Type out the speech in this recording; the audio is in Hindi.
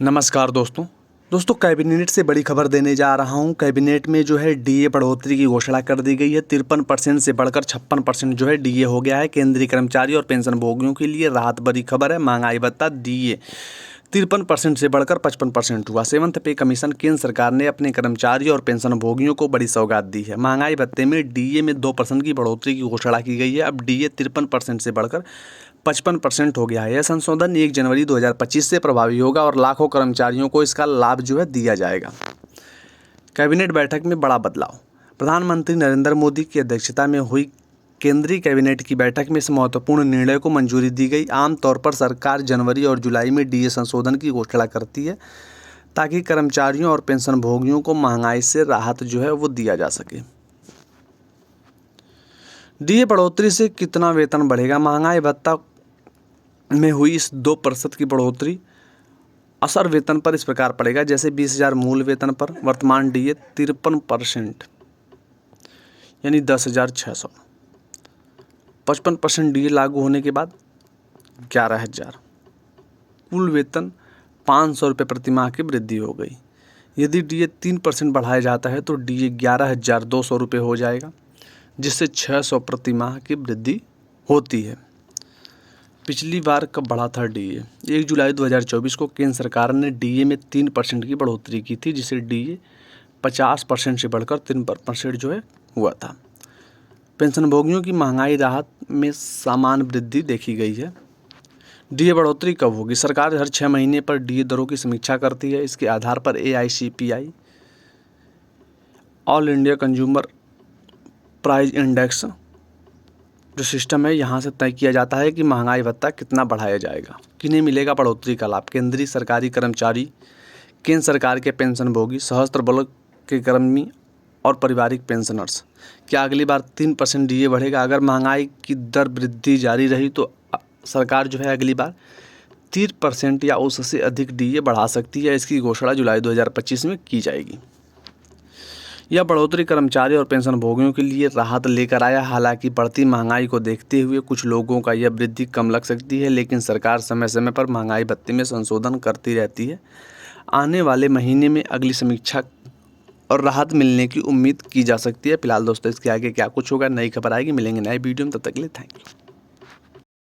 नमस्कार दोस्तों कैबिनेट से बड़ी खबर देने जा रहा हूं। कैबिनेट में जो है डीए बढ़ोतरी की घोषणा कर दी गई है। 53% से बढ़कर 56% जो है डीए हो गया है। केंद्रीय कर्मचारी और पेंशन भोगियों के लिए राहत भरी खबर है। महंगाई भत्ता डीए 53% से बढ़कर 55% हुआ। सेवंथ पे कमीशन केंद्र सरकार ने अपने कर्मचारी और पेंशन भोगियों को बड़ी सौगात दी है। महंगाई भत्ते में डीए में 2% की बढ़ोतरी की घोषणा की गई है। अब डीए 53% से बढ़कर 55% हो गया है। यह संशोधन 1 जनवरी 2025 से प्रभावी होगा और लाखों कर्मचारियों को इसका लाभ जो है दिया जाएगा। कैबिनेट बैठक में बड़ा बदलाव। प्रधानमंत्री नरेंद्र मोदी की अध्यक्षता में हुई केंद्रीय कैबिनेट की बैठक में इस महत्वपूर्ण निर्णय को मंजूरी दी गई। आमतौर पर सरकार जनवरी और जुलाई में डीए संशोधन की घोषणा करती है ताकि कर्मचारियों और पेंशन भोगियों को महंगाई से राहत जो है वो दिया जा सके। डीए बढ़ोतरी से कितना वेतन बढ़ेगा? महंगाई भत्ता में हुई इस 2% की बढ़ोतरी असर वेतन पर इस प्रकार पड़ेगा। जैसे 20,000 मूल वेतन पर वर्तमान डीए 53% यानी 10,600। 55% डीए लागू होने के बाद 11,000। कुल वेतन 500 रुपये प्रति माह की वृद्धि हो गई। यदि डीए 3% बढ़ाया जाता है तो डीए 11,200 रुपये हो जाएगा, जिससे 600 प्रति माह की वृद्धि होती है। पिछली बार कब बढ़ा था डीए? 1 जुलाई 2024 को केंद्र सरकार ने डीए में 3% की बढ़ोतरी की थी, जिसे डीए 50% से बढ़कर 3% जो है हुआ था। पेंशन भोगियों की महंगाई राहत में सामान्य वृद्धि देखी गई है। डीए बढ़ोतरी कब होगी? सरकार हर 6 महीने पर डीए दरों की समीक्षा करती है। इसके आधार पर AICPI all India consumer price index जो सिस्टम है, यहाँ से तय किया जाता है कि महंगाई भत्ता कितना बढ़ाया जाएगा। किन्हें मिलेगा बढ़ोतरी का लाभ? केंद्रीय सरकारी कर्मचारी, केंद्र सरकार के पेंशन भोगी, सशस्त्र बलों के कर्मी और पारिवारिक पेंशनर्स। क्या अगली बार 3% डीए बढ़ेगा? अगर महंगाई की दर वृद्धि जारी रही तो सरकार जो है अगली बार 3% या उससे अधिक डीए बढ़ा सकती है। इसकी घोषणा जुलाई 2025 में की जाएगी। यह बढ़ोतरी कर्मचारी और पेंशन भोगियों के लिए राहत लेकर आया। हालांकि बढ़ती महंगाई को देखते हुए कुछ लोगों का यह वृद्धि कम लग सकती है, लेकिन सरकार समय समय पर महंगाई भत्ते में संशोधन करती रहती है। आने वाले महीने में अगली समीक्षा और राहत मिलने की उम्मीद की जा सकती है। फिलहाल दोस्तों इसके आगे क्या कुछ होगा, नई खबर आएगी। मिलेंगे नए वीडियो में, तब तक के लिए थैंक यू।